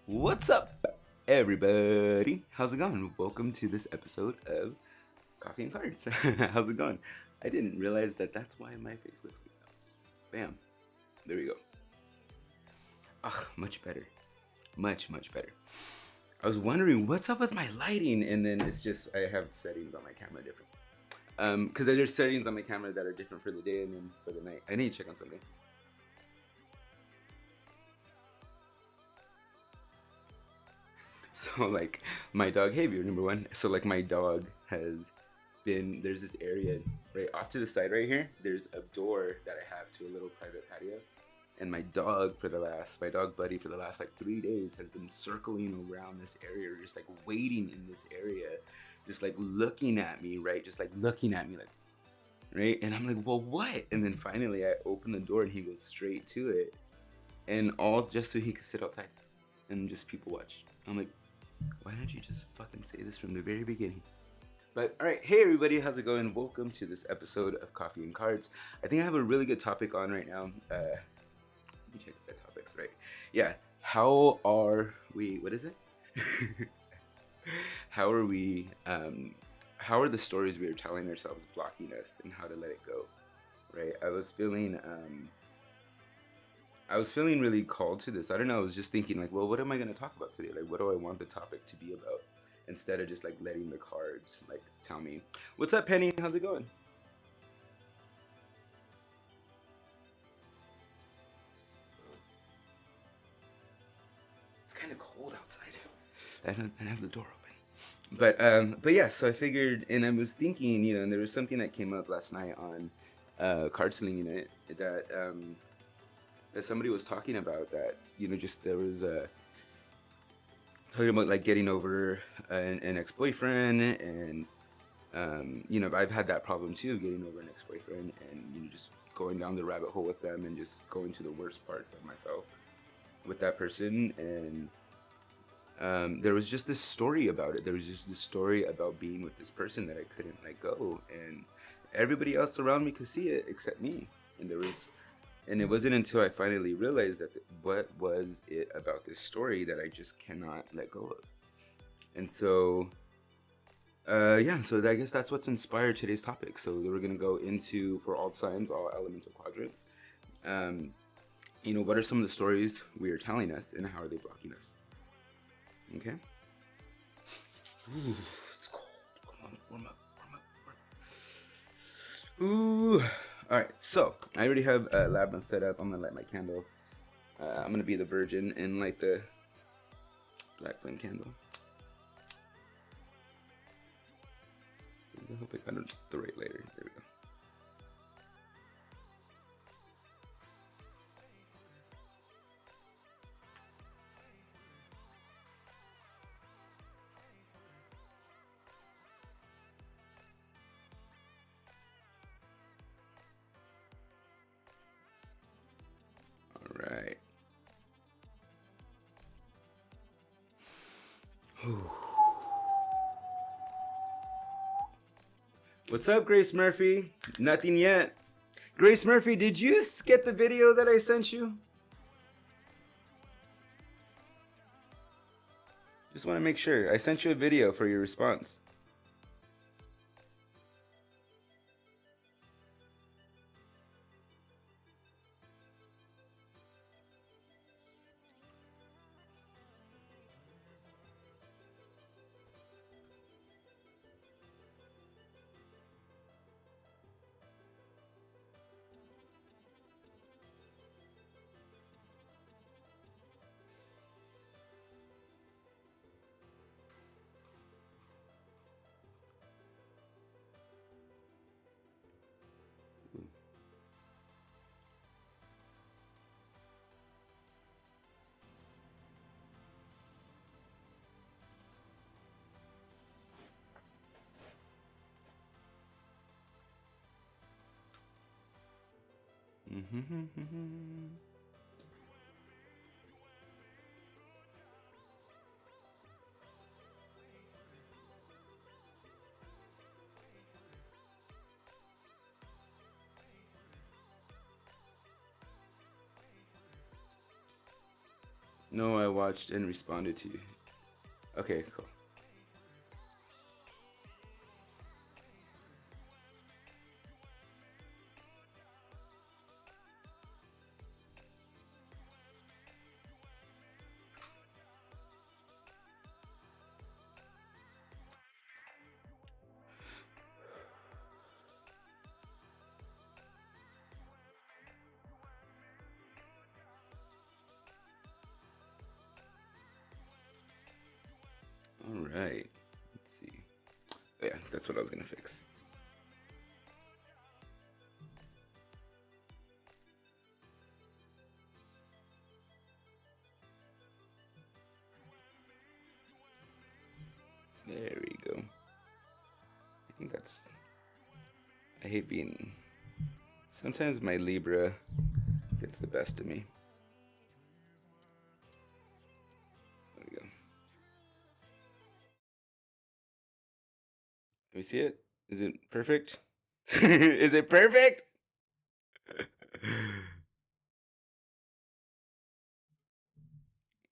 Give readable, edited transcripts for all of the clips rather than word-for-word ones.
What's up, everybody? How's it going? Welcome to this episode of Coffee and Cards. How's it going? I didn't realize that that's why my face looks like that. Bam. There we go. Ah, much better. Much better. I was wondering what's up with my lighting, and then it's just I have settings on my camera different. Because there's settings on my camera that are different for the day and then for the night. I need to check on something. So like my dog, hey viewer number one. So like my dog has been, there's this area right off to the side right here. There's a door that I have to a little private patio. And my dog my dog Buddy for the last like 3 days has been circling around this area, just like waiting in this area, just like looking at me, right? Just like looking at me like, right? And I'm like, well, what? And then finally I open the door and he goes straight to it. And all just so he could sit outside and just people watch. I'm like, why don't you just fucking say this from the very beginning? But all right, hey everybody, how's it going? Welcome to this episode of Coffee and Cards. I think I have a really good topic on right now. Let me check the topics, right? Yeah, how are we, what is it? How are we, how are the stories we are telling ourselves blocking us and how to let it go, right? I was feeling really called to this. I don't know. I was just thinking like, well, what am I going to talk about today? Like, what do I want the topic to be about? Instead of just like letting the cards like tell me. What's up, Penny? How's it going? It's kind of cold outside. I have the door open. But yeah. So I figured, and I was thinking, and there was something that came up last night on CardSlinger that somebody was talking about that, just there was talking about like getting over an ex-boyfriend, and I've had that problem too, getting over an ex-boyfriend, and just going down the rabbit hole with them and just going to the worst parts of myself with that person. And there was just this story about it. There was just this story about being with this person that I couldn't let go, and everybody else around me could see it except me. And it wasn't until I finally realized that what was it about this story that I just cannot let go of. And so, yeah, so I guess that's what's inspired today's topic. So we're going to go into, for all signs, all elemental quadrants, what are some of the stories we are telling us and how are they blocking us? Okay? Ooh, it's cold. Come on, warm up. Ooh. All right, so I already have Labyrinth set up. I'm gonna light my candle. I'm gonna be the virgin and light the black flame candle. I hope I got the right lighter. There we go. All right. What's up, Grace Murphy? Nothing yet. Grace Murphy, did you get the video that I sent you? Just want to make sure. I sent you a video for your response. No, I watched and responded to you. Okay, cool. All right. Let's see. Oh, yeah, that's what I was gonna fix. There we go. I think that's. I hate being. Sometimes my Libra gets the best of me. There we go. Can we see it? Is it perfect? Is it perfect?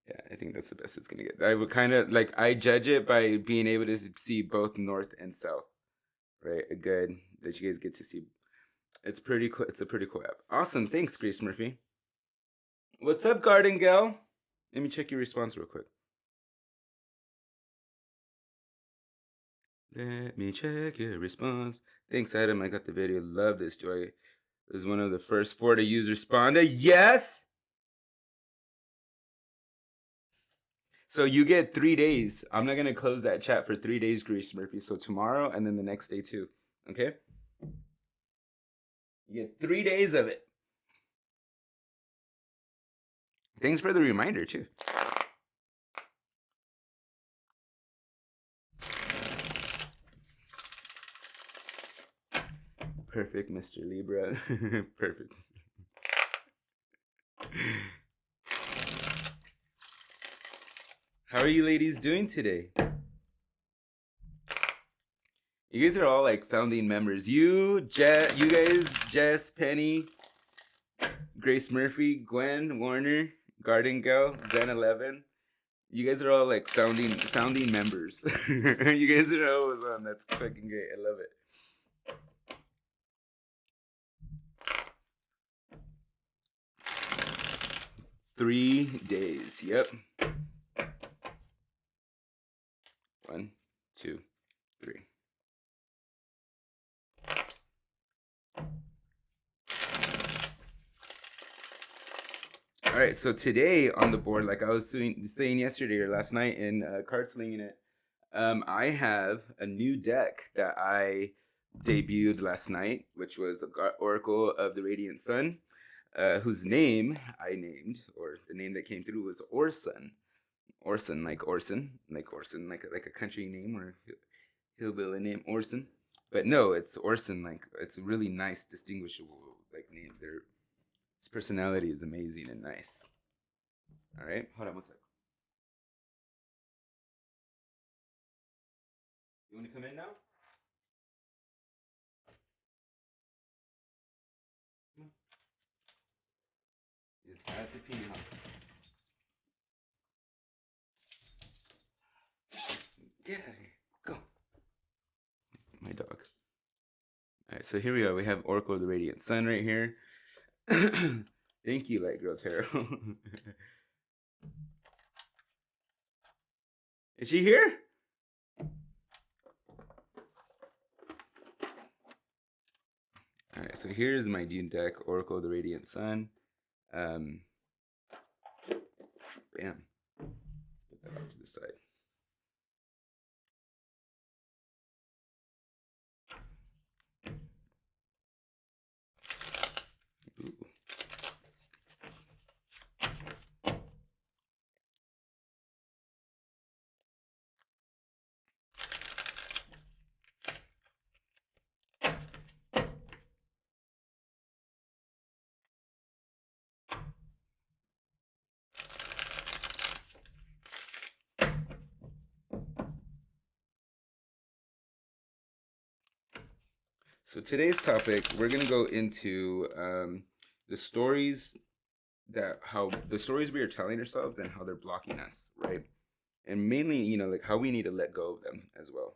Yeah, I think that's the best it's gonna get. I would kind of like I judge it by being able to see both north and south, right? Good that you guys get to see. It's pretty cool. It's a pretty cool app. Awesome. Thanks, Grace Murphy. What's up, Garden Gal? Let me check your response real quick. Let me check your response. Thanks, Adam. I got the video. Love this, Joy. It was one of the first 4 to use responded. Yes! So you get 3 days. I'm not going to close that chat for 3 days, Grace Murphy. So tomorrow and then the next day too. Okay? You get 3 days of it. Thanks for the reminder too. Perfect, Mr. Libra. Perfect. How are you ladies doing today? You guys are all like founding members. You guys, Jess, Penny, Grace Murphy, Gwen, Warner, Garden Gal, Zen 11. You guys are all like founding members. You guys are always on. That's fucking great. I love it. 3 days. Yep. 1, 2, 3. All right, so today on the board, like I was saying yesterday or last night in CardSlinging it, I have a new deck that I debuted last night, which was Oracle of the Radiant Sun, whose name I named, or the name that came through was Orson. Orson, like Orson, like a country name or hillbilly name, Orson. But no, it's Orson. Like it's a really nice, distinguishable like name. His personality is amazing and nice. All right, hold on one sec. You want to come in now? It's had to pee, huh? Get out of here. Go. My dog. All right, so here we are. We have Oracle of the Radiant Sun right here. Thank you, Light Girl Tarot. Is she here? All right, so here's my Dune deck, Oracle of the Radiant Sun. Bam. Let's put that off to the side. Ooh. So today's topic, we're gonna go into the stories that how the stories we are telling ourselves and how they're blocking us, right? And mainly, you know, like how we need to let go of them as well.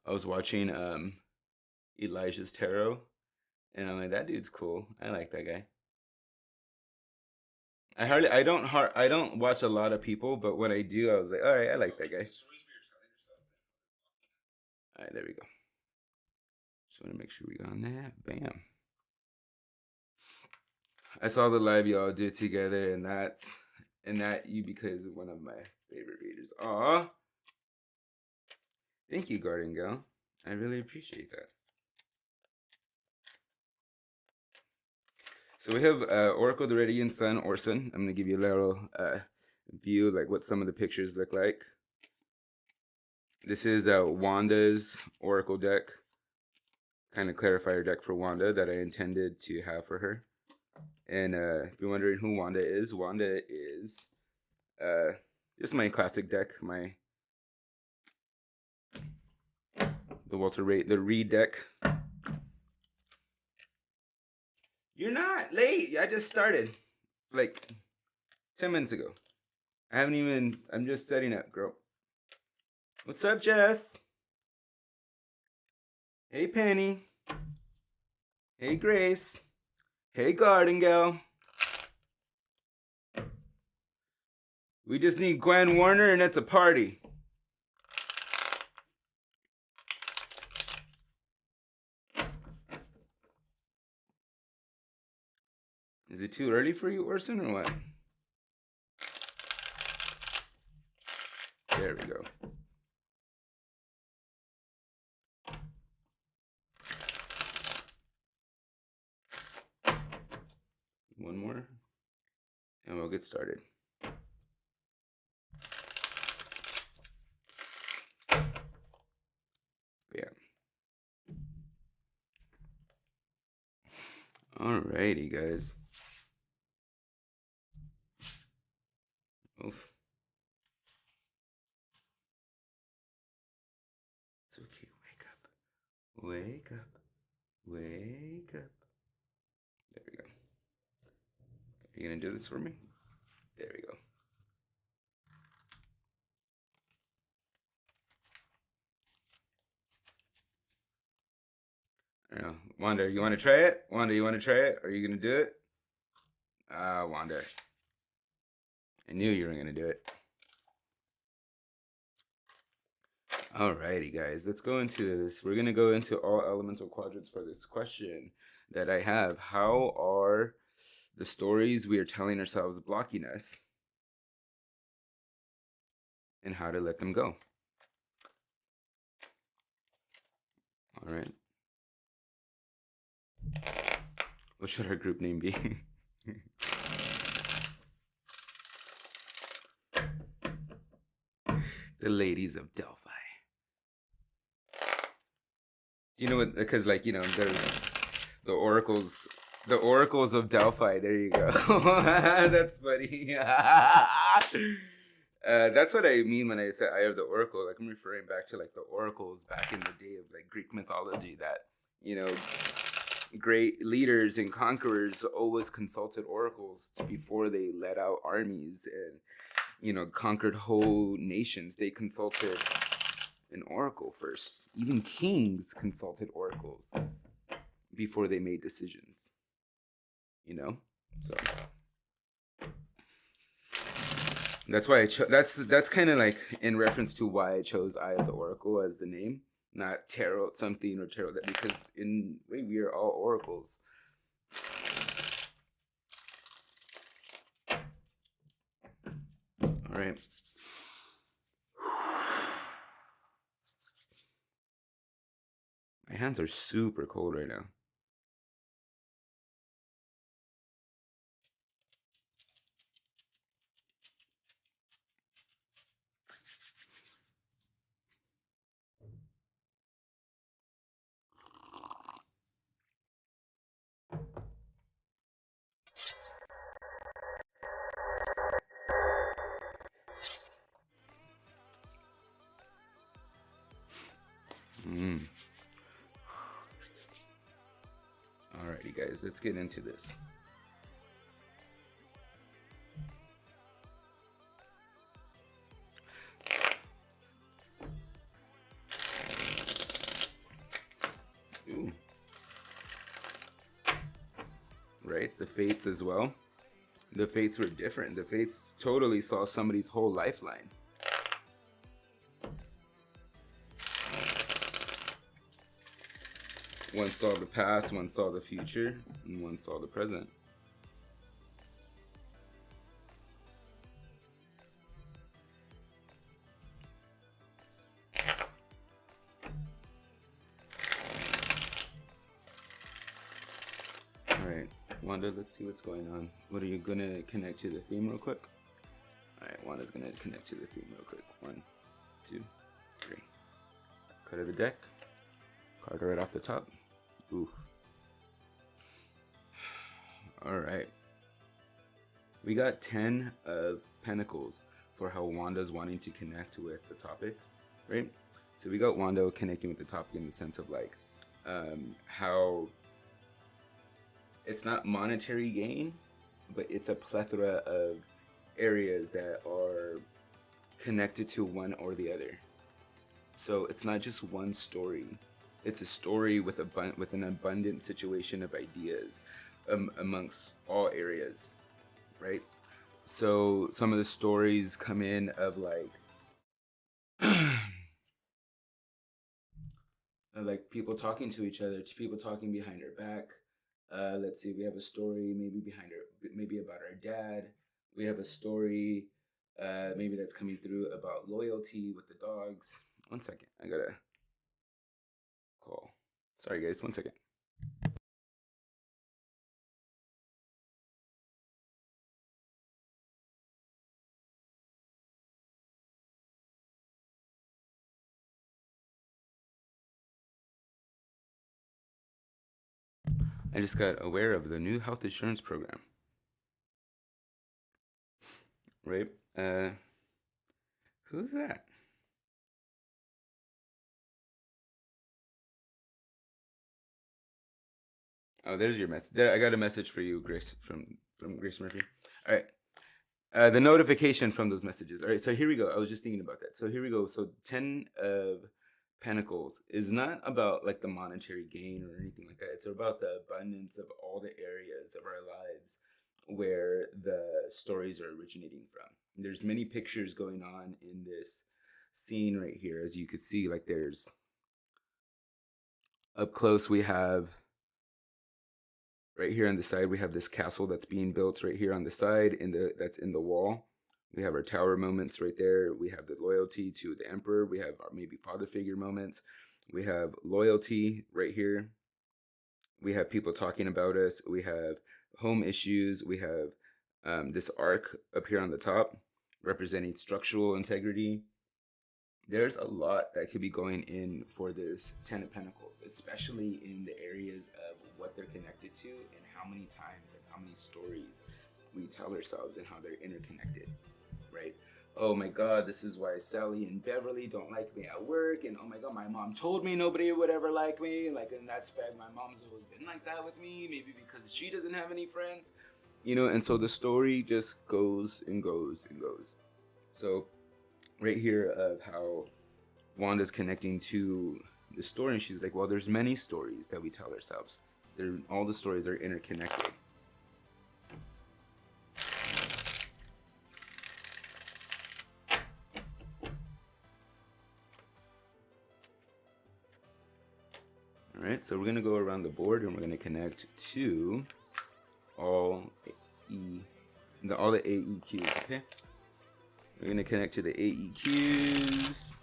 I was watching Elijah's Tarot, and I'm like, that dude's cool. I like that guy. I don't watch a lot of people, but when I do, I was like, all right, I like that guy. All right, there we go. Just want to make sure we got on that. Bam. I saw the live y'all did together, and that you because of one of my favorite readers. Aw, thank you, Garden Gal. I really appreciate that. So we have Oracle the Radiant Sun Orson. I'm gonna give you a little view like what some of the pictures look like. This is Wanda's Oracle deck, kind of clarifier deck for Wanda that I intended to have for her. And if you're wondering who Wanda is just my classic deck, the Reed deck. You're not late. I just started like 10 minutes ago. I'm just setting up, girl. What's up, Jess? Hey, Penny. Hey, Grace. Hey, Garden Gal. We just need Gwen Warner and it's a party. Is it too early for you, Orson, or what? There we go. One more, and we'll get started. Bam. Alrighty, guys. Oof. It's okay. Wake up. Wake up. Wake up. There we go. Are you gonna do this for me? There we go. I don't know. Wanda, you want to try it? Wanda, you want to try it? Are you gonna do it? Wanda. I knew you were gonna do it. Alrighty, guys. Let's go into this. We're gonna go into all elemental quadrants for this question that I have. How are the stories we are telling ourselves blocking us? And how to let them go. All right. What should our group name be? The Ladies of Delphi. Do you know what? Because like, you know, there's the oracles of Delphi. There you go. That's funny. That's what I mean when I say Eye of the Oracle. Like I'm referring back to like the oracles back in the day of like Greek mythology that, you know, great leaders and conquerors always consulted oracles before they led out armies and, you know, conquered whole nations. They consulted an oracle first. Even kings consulted oracles before they made decisions. You know? So that's why that's kind of like in reference to why I chose Eye of the Oracle as the name, not tarot something or tarot that, because in we are all oracles. All right. My hands are super cold right now. Alrighty guys, let's get into this. Ooh. Right, the fates as well. The fates were different. The fates totally saw somebody's whole lifeline. One saw the past, one saw the future, and one saw the present. Alright, Wanda, let's see what's going on. What are you gonna connect to the theme real quick? Alright, Wanda's gonna connect to the theme real quick. 1, 2, 3. Cut of the deck. Card right off the top. Oof. Alright. We got 10 of Pentacles for how Wanda's wanting to connect with the topic, right? So we got Wanda connecting with the topic in the sense of like how it's not monetary gain, but it's a plethora of areas that are connected to one or the other. So it's not just one story. It's a story with an abundant situation of ideas amongst all areas, right? So some of the stories come in of like like people talking to each other, to people talking behind our back. Let's see, we have a story maybe about our dad. We have a story maybe that's coming through about loyalty with the dogs. 1 second, I gotta call. Sorry guys, 1 second. I just got aware of the new health insurance program. Right? Who's that? Oh, there's your message. There, I got a message for you, Grace, from Grace Murphy. All right. The notification from those messages. All right, so here we go. I was just thinking about that. So here we go. So 10 of Pentacles is not about like the monetary gain or anything like that. It's about the abundance of all the areas of our lives where the stories are originating from. There's many pictures going on in this scene right here. As you can see, like there's up close, we have right here on the side, we have this castle that's being built right here on the side that's in the wall. We have our tower moments right there. We have the loyalty to the emperor. We have our maybe father figure moments. We have loyalty right here. We have people talking about us. We have home issues. We have this arc up here on the top representing structural integrity. There's a lot that could be going in for this 10 of Pentacles, especially in the areas of what they're connected to and how many times and how many stories we tell ourselves and how they're interconnected, right? Oh my God, this is why Sally and Beverly don't like me at work. And oh my God, my mom told me nobody would ever like me. Like in that aspect, my mom's always been like that with me, maybe because she doesn't have any friends, you know? And so the story just goes and goes and goes. So right here of how Wanda's connecting to the story, and she's like, well, there's many stories that we tell ourselves. All the stories are interconnected. All right, so we're gonna go around the board and we're gonna connect to all the AEQs, okay? We're gonna connect to the AEQs.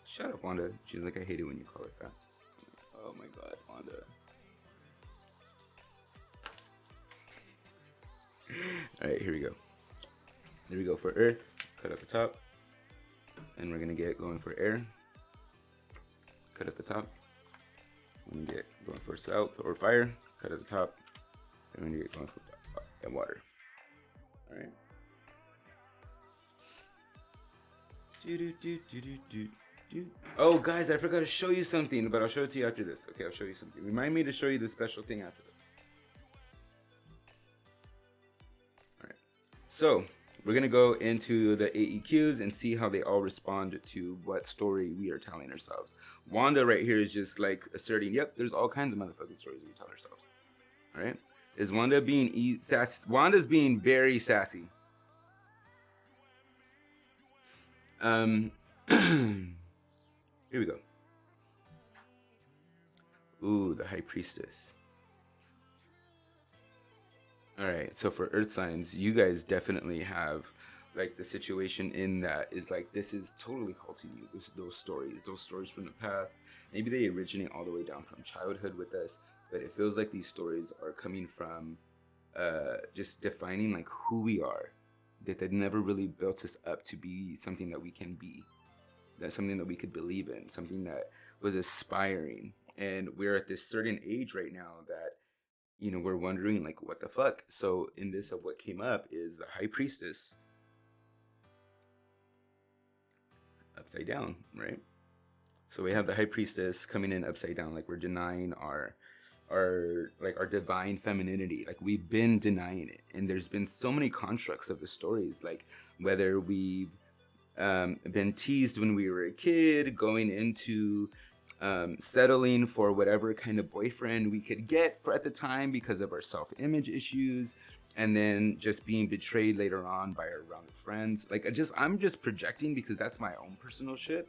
Shut up, Wanda. She's like, I hate it when you call it that. Oh my God, Wanda. All right, here we go. There we go for Earth. Cut at the top. And we're gonna get going for air. Cut at the top. We're gonna get going for south or fire. Cut at the top. And we're gonna get going for water. All right. Oh, guys, I forgot to show you something, but I'll show it to you after this. Okay, I'll show you something. Remind me to show you the special thing after this. All right. So we're gonna go into the AEQs and see how they all respond to what story we are telling ourselves. Wanda right here is just like asserting, "Yep, there's all kinds of motherfucking stories we tell ourselves." All right. Is Wanda being sassy? Wanda's being very sassy. Here we go. Ooh, the High Priestess. All right, so for Earth signs, you guys definitely have like the situation in that is like this is totally halting you. Those stories from the past. Maybe they originate all the way down from childhood with us, but it feels like these stories are coming from just defining like who we are. That they never really built us up to be something that we can be. That's something that we could believe in, something that was aspiring. And we're at this certain age right now that, you know, we're wondering like, what the fuck? So in this, what came up is the High Priestess upside down, right? So we have the High Priestess coming in upside down, like we're denying our divine femininity. Like we've been denying it, and there's been so many constructs of the stories, like whether we've been teased when we were a kid, going into settling for whatever kind of boyfriend we could get for at the time because of our self-image issues, and then just being betrayed later on by our round of friends. Like I'm just projecting because that's my own personal shit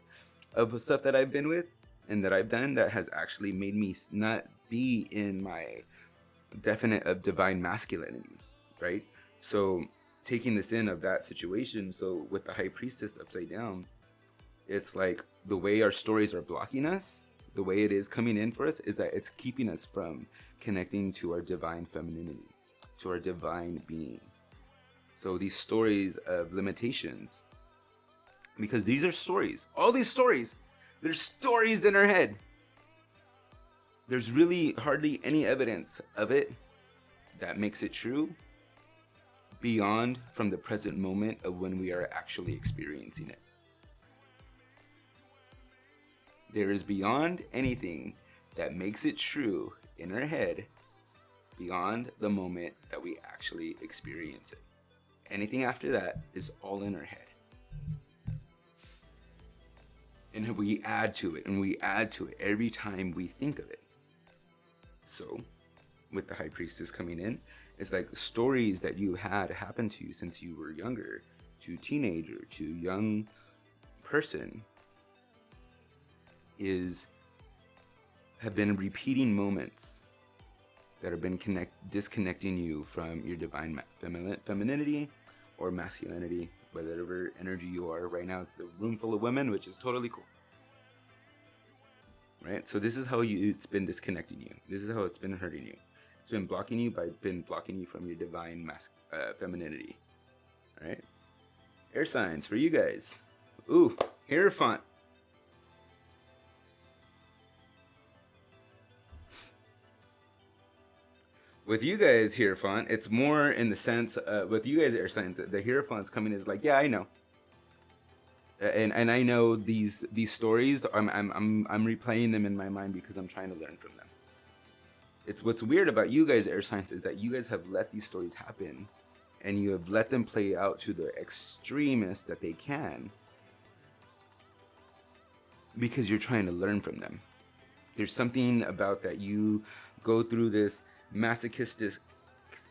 of stuff that I've been with and that I've done that has actually made me not be in my definite of divine masculinity, right? So taking this in of that situation, so with the High Priestess upside down, it's like the way our stories are blocking us, the way it is coming in for us, is that it's keeping us from connecting to our divine femininity, to our divine being. So these stories of limitations, because these are stories, all these stories, there's stories in our head. There's really hardly any evidence of it that makes it true beyond from the present moment of when we are actually experiencing it. There is beyond anything that makes it true in our head beyond the moment that we actually experience it. Anything after that is all in our head. And we add to it, and we add to it every time we think of it. So, with the High Priestess coming in, it's like stories that you had happen to you since you were younger, to teenager, to young person, have been repeating moments that have been disconnecting you from your divine femininity or masculinity, whatever energy you are. Right now it's a room full of women, which is totally cool, right? So this is how it's been disconnecting you. This is how it's been hurting you. It's been blocking you from your divine femininity. All right, air signs for you guys. Ooh, Hierophant. With you guys, Hierophant, it's more in the sense with you guys, air signs, the Hierophant's coming is like, yeah, I know, and I know these stories. I'm replaying them in my mind because I'm trying to learn from them. It's what's weird about you guys, air signs, is that you guys have let these stories happen, and you have let them play out to the extremist that they can, because you're trying to learn from them. There's something about that you go through this masochistic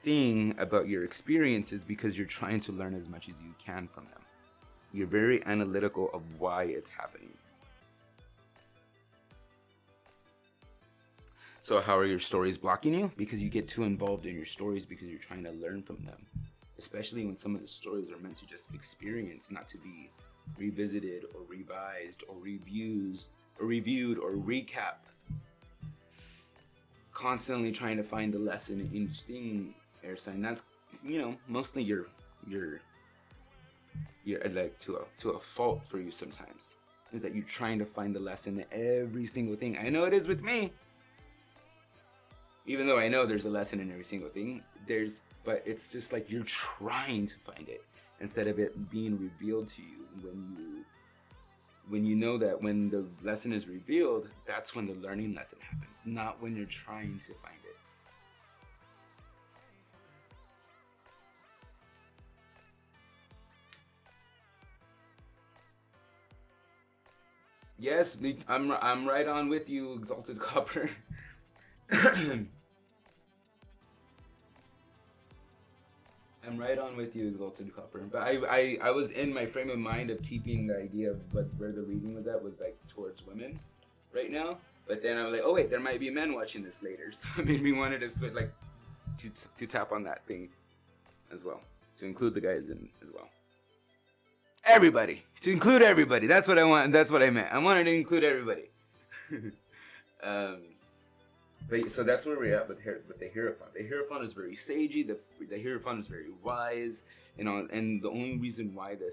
thing about your experiences because you're trying to learn as much as you can from them. You're very analytical of why it's happening. So how are your stories blocking you? Because you get too involved in your stories because you're trying to learn from them. Especially when some of the stories are meant to just experience, not to be revisited or revised or reviewed or recap. Constantly trying to find the lesson in each thing, air sign. That's, mostly you're like to a fault for you sometimes, is that you're trying to find the lesson in every single thing. I know it is with me, even though I know there's a lesson in every single thing. But it's just like you're trying to find it instead of it being revealed to you when you know that when the lesson is revealed, that's when the learning lesson happens, not when you're trying to find it. Yes, I'm right on with you, Exalted Copper. I'm right on with you, Exalted Copper. But I was in my frame of mind of keeping the idea of where the reading was at was like towards women right now. But then I was like, oh wait, there might be men watching this later. So it made me wanted to switch, like to tap on that thing as well. To include the guys in as well. Everybody. To include everybody. That's what I want. That's what I meant. I wanted to include everybody. But so that's where we're at with the Hierophant. The Hierophant is very sagey. The Hierophant is very wise, and the only reason why the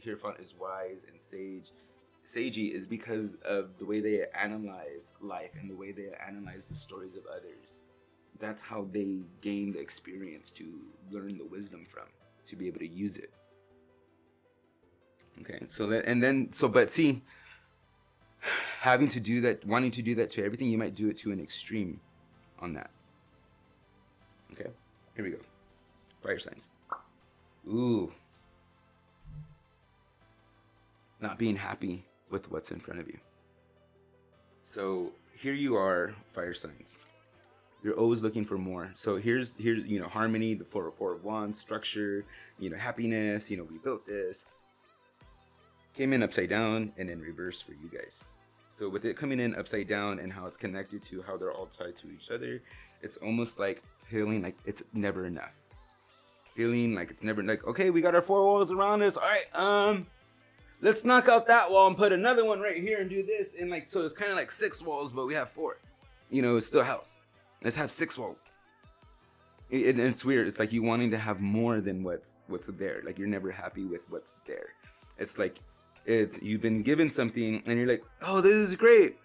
Hierophant is wise and sagey is because of the way they analyze life and the way they analyze the stories of others. That's how they gain the experience to learn the wisdom from, to be able to use it. Okay, but see, having to do that, wanting to do that to everything, you might do it to an extreme on that. Okay, here we go. Fire signs. Ooh. Not being happy with what's in front of you. So here you are, fire signs. You're always looking for more. So here's harmony, the four of wands, structure, happiness, we built this. Came in upside down and in reverse for you guys. So with it coming in upside down and how it's connected to how they're all tied to each other, it's almost like feeling like it's never enough. Feeling like it's never like, okay, we got our 4 walls around us. All right, let's knock out that wall and put another one right here and do this. And so it's kind of like 6 walls, but we have 4. It's still a house. Let's have 6 walls. And it's weird. It's like you wanting to have more than what's there. Like you're never happy with what's there. It's like you've been given something and you're like, oh, this is great.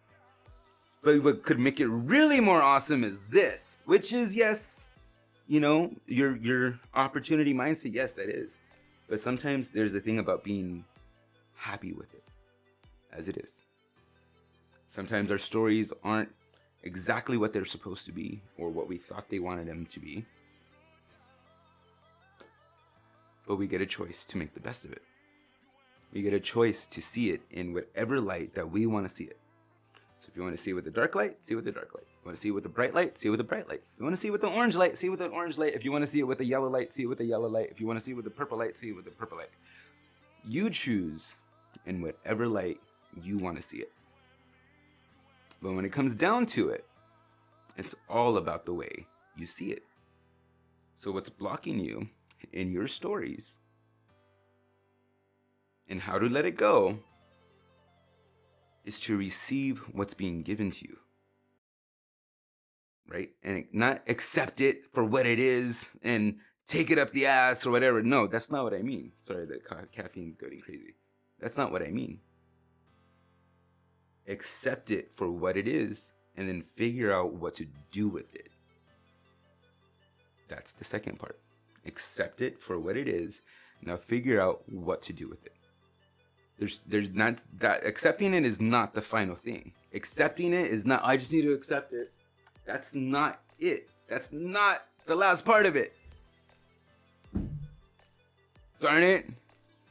But what could make it really more awesome is this, which is, yes, your opportunity mindset. Yes, that is. But sometimes there's a thing about being happy with it as it is. Sometimes our stories aren't exactly what they're supposed to be or what we thought they wanted them to be. But we get a choice to make the best of it. We get a choice to see it in whatever light that we want to see it. So if you want to see it with the dark light, see it with the dark light. If you want to see it with the bright light, see it with the bright light. If you want to see it with the orange light, see it with the orange light. If you want to see it with the yellow light, see it with the yellow light. If you want to see it with the purple light, see it with the purple light. You choose in whatever light you want to see it. But when it comes down to it, it's all about the way you see it. So what's blocking you in your stories and how to let it go is to receive what's being given to you, right? And not accept it for what it is and take it up the ass or whatever. No, that's not what I mean. Sorry, the caffeine's getting crazy. That's not what I mean. Accept it for what it is and then figure out what to do with it. That's the second part. Accept it for what it is. Now figure out what to do with it. There's not that accepting it is not the final thing. Accepting it is not, I just need to accept it. That's not it. That's not the last part of it. Darn it.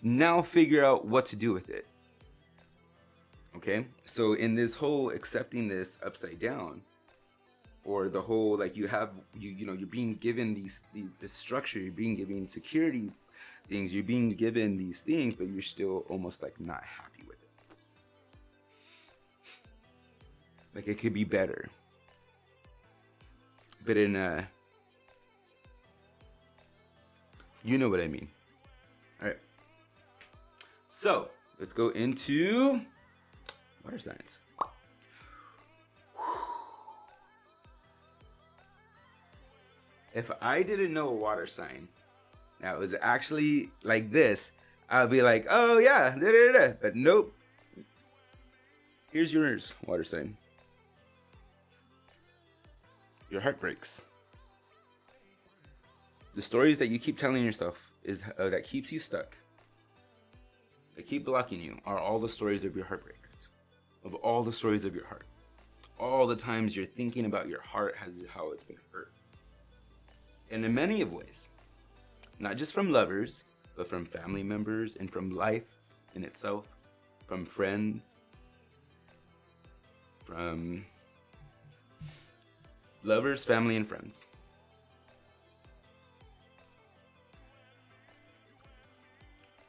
Now figure out what to do with it. Okay? So in this whole accepting this upside down, or the whole you're being given this structure, you're being given security things, you're being given these things, but you're still almost not happy with it. Like it could be better. But in you know what I mean. Alright. So let's go into water signs. If I didn't know a water sign that was actually like this, I'd be like, oh yeah, da, da, da. But nope. Here's yours, water sign. Your heart breaks. The stories that you keep telling yourself is that keeps you stuck. that keep blocking you are all the stories of your heartbreakers, of all the stories of your heart, all the times you're thinking about your heart as how it's been hurt. And in many of ways, not just from lovers, but from family members and from life in itself, from friends, from lovers, family, and friends.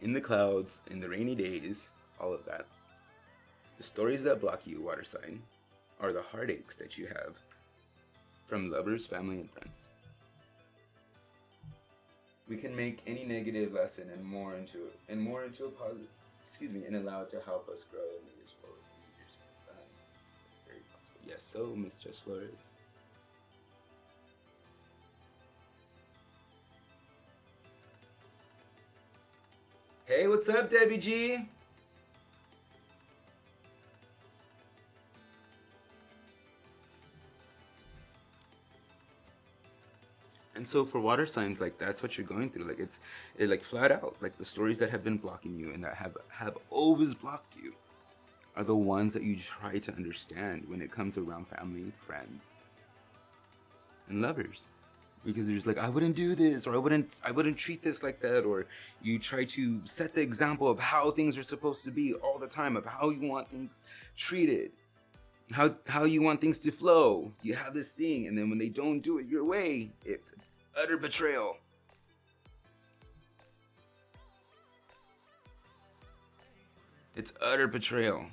In the clouds, in the rainy days, all of that. The stories that block you, water sign, are the heartaches that you have from lovers, family, and friends. We can make any negative lesson and more into a positive, and allow it to help us grow and move us forward. It's very possible. Yes, so Miss Jess Flores. Hey, what's up, Debbie G? And so for water signs, like, that's what you're going through. Like, it like flat out, like, the stories that have been blocking you and that have always blocked you are the ones that you try to understand when it comes around family, friends, and lovers. Because you're just like, I wouldn't do this, or I wouldn't treat this like that, or you try to set the example of how things are supposed to be all the time, of how you want things treated, how you want things to flow. You have this thing, and then when they don't do it your way, it's utter betrayal. It's utter betrayal.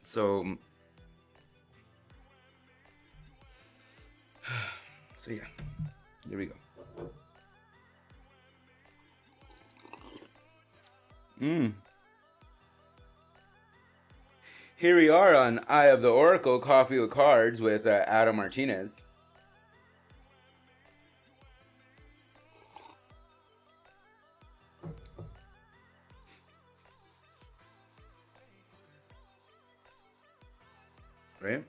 So yeah, there we go. Here we are on Eye of the Oracle, Coffee with Cards with Adam Martinez. Right?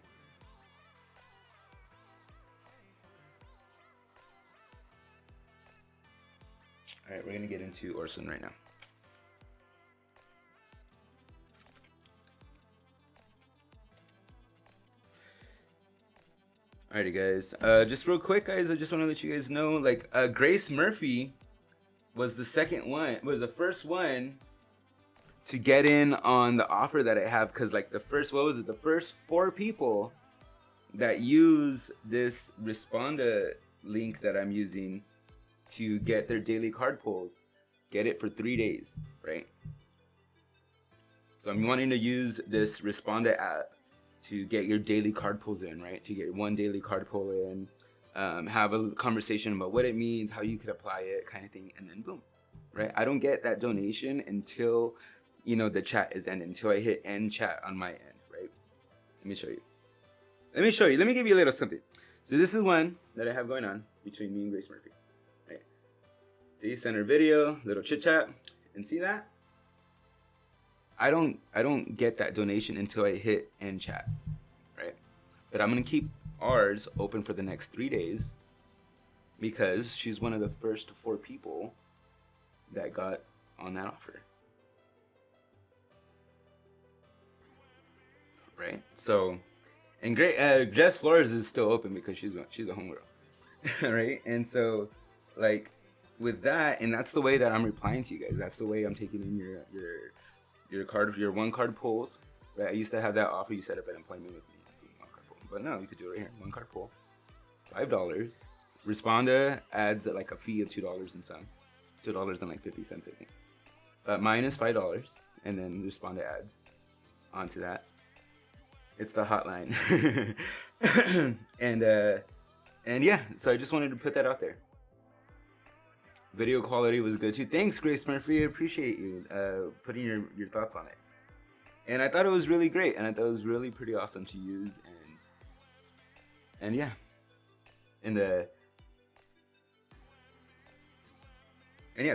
Alright, we're going to get into Orson right now. Alrighty, guys. Just real quick, guys, I just want to let you guys know, like, Grace Murphy was the first one to get in on the offer that I have, because, like, the first 4 people that use this Responda link that I'm using to get their daily card pulls get it for 3 days, right? So I'm wanting to use this Responda app to get your daily card pulls in, right? To get 1 daily card pull in, have a conversation about what it means, how you could apply it, kind of thing, and then boom, right? I don't get that donation until, the chat is ended, until I hit end chat on my end, right? Let me show you. Let me give you a little something. So this is one that I have going on between me and Grace Murphy, right? See, center video, little chit chat, and see that? I don't get that donation until I hit end chat, right? But I'm gonna keep ours open for the next 3 days because she's one of the first 4 people that got on that offer, right? So, and great, Jess Flores is still open because she's a homegirl, right? And so, like, with that, and that's the way that I'm replying to you guys. That's the way I'm taking in your 1 card pulls, right? I used to have that offer. You set up an appointment with me, 1 card pull. But no, you could do it right here. 1 card pull, $5. Responda adds like a fee of $2 and some, $2.50, I think. But mine is $5, and then Responda adds onto that. It's the hotline, and yeah. So I just wanted to put that out there. Video quality was good too. Thanks, Grace Murphy. I appreciate you putting your thoughts on it. And I thought it was really great, and I thought it was really pretty awesome to use. And yeah,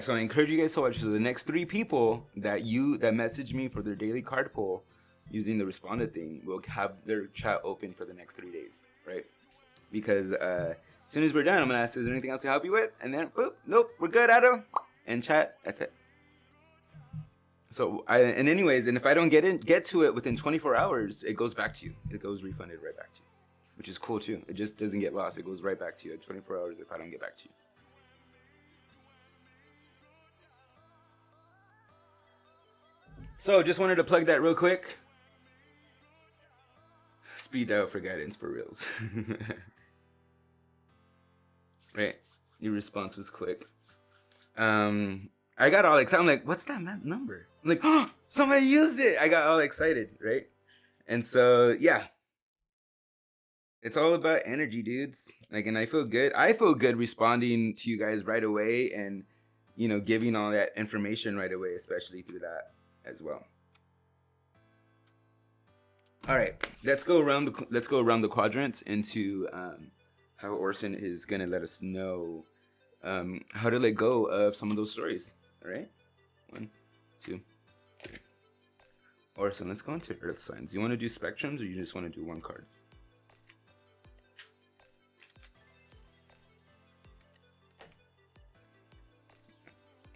so I encourage you guys to watch. So the next 3 people that message me for their daily card pull using the Responda thing will have their chat open for the next 3 days, right? Because as soon as we're done, I'm gonna ask, is there anything else to help you with? And then, nope, we're good, Adam. And chat, that's it. So and anyways, and if I don't get to it within 24 hours, it goes back to you. It goes refunded right back to you, which is cool too. It just doesn't get lost. It goes right back to you at 24 hours if I don't get back to you. So just wanted to plug that real quick. Speed dial for guidance for reals. Right, your response was quick. I got all excited. I'm like, what's that number? I'm like, oh, somebody used it. I got all excited, right? And so, yeah. It's all about energy, dudes. Like, and I feel good. I feel good responding to you guys right away and, you know, giving all that information right away, especially through that as well. All right, let's go around the quadrants into how Orson is gonna let us know how to let go of some of those stories. All right, 1, 2, 3. Orson, let's go into Earth signs. You want to do spectrums, or you just want to do 1 cards?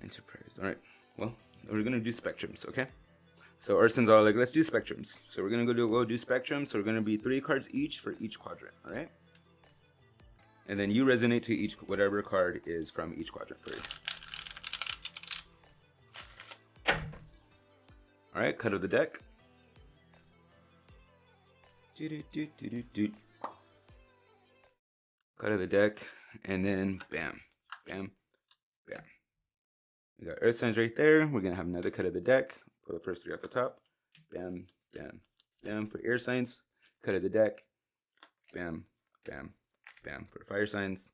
Enterprise. All right. Well, we're gonna do spectrums, okay? So Orson's all like, let's do spectrums. So we're gonna go do spectrums. So we're gonna be 3 cards each for each quadrant. All right. And then you resonate to each whatever card is from each quadrant for you. All right. Cut of the deck. Cut of the deck, and then bam, bam, bam. We got Earth signs right there. We're gonna have another cut of the deck. Put the first 3 at the top. Bam, bam, bam for air signs. Cut of the deck. Bam, bam, bam for fire signs.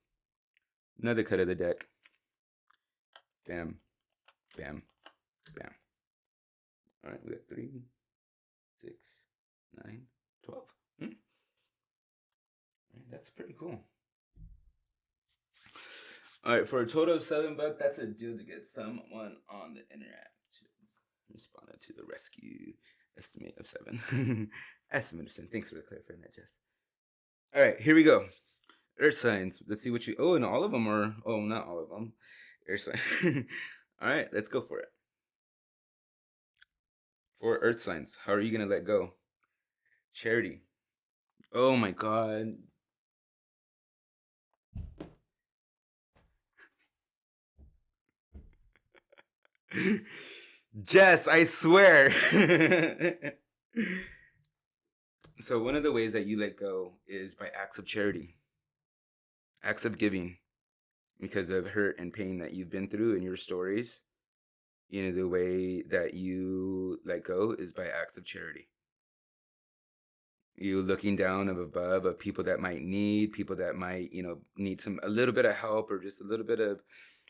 Another cut of the deck. Bam, bam, bam. All right, we got 3, 6, 9, 12. Right, that's pretty cool. All right, for a total of $7, that's a deal to get someone on the interactions. Responded to the rescue. Estimate of 7. Estimate of 7. Thanks for clarifying that, Jess. All right, here we go. Earth signs. Let's see what you. Oh, and all of them are. Oh, not all of them. Earth signs. All right, let's go for it. For Earth signs, how are you gonna let go? Charity. Oh my God. Jess, I swear. So one of the ways that you let go is by acts of charity, acts of giving, because of hurt and pain that you've been through in your stories. You know, the way that you let go is by acts of charity. You looking down above of people that might need, people that might, you know, need a little bit of help or just a little bit of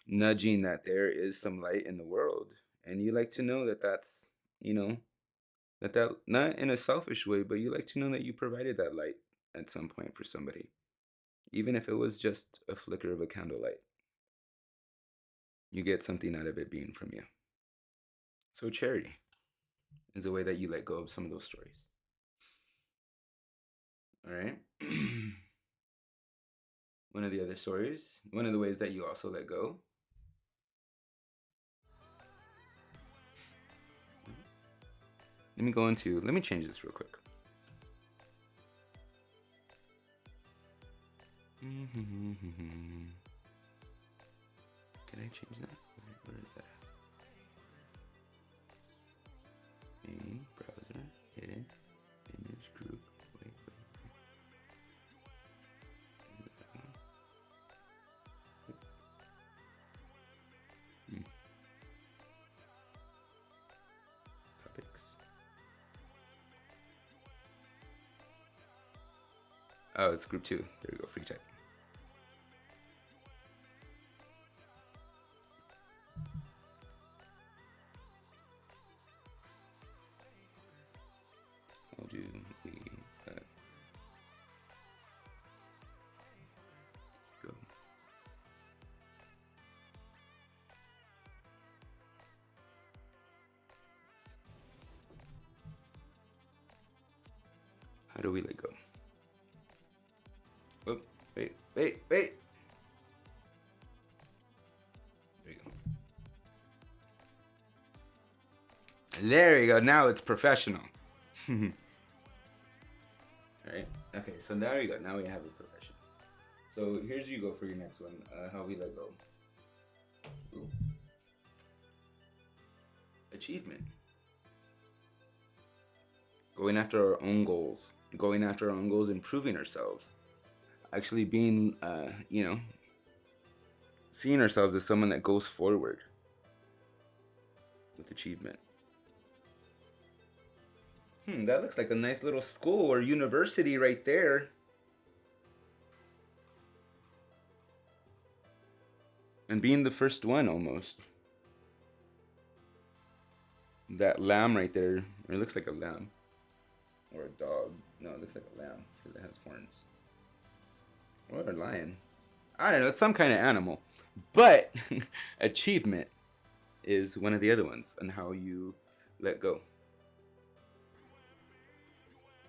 nudging that there is some light in the world. And you like to know that that's, you know, that not in a selfish way, but you like to know that you provided that light at some point for somebody, even if it was just a flicker of a candlelight. You get something out of it being from you. So charity is a way that you let go of some of those stories. All right. One of the other stories, one of the ways that you also let go. Let me change this real quick. Can I change that? Where is that? Main, browser, hidden, image, group, wait. Topics. Oh, it's group 2. There we go, free chat. How do we let go? How do we let go? Oh, wait. There you go. There you go. Now it's professional. Right? Okay, so now you go. Now we have a profession. So here's you go for your next one. How we let go. Ooh. Achievement. Going after our own goals. Going after our own goals, improving ourselves. Actually being, seeing ourselves as someone that goes forward with achievement. That looks like a nice little school or university right there. And being the first one almost. That lamb right there, or it looks like a lamb. Or a dog. No, it looks like a lamb because it has horns. Or a lion. I don't know, it's some kind of animal. But achievement is one of the other ones on how you let go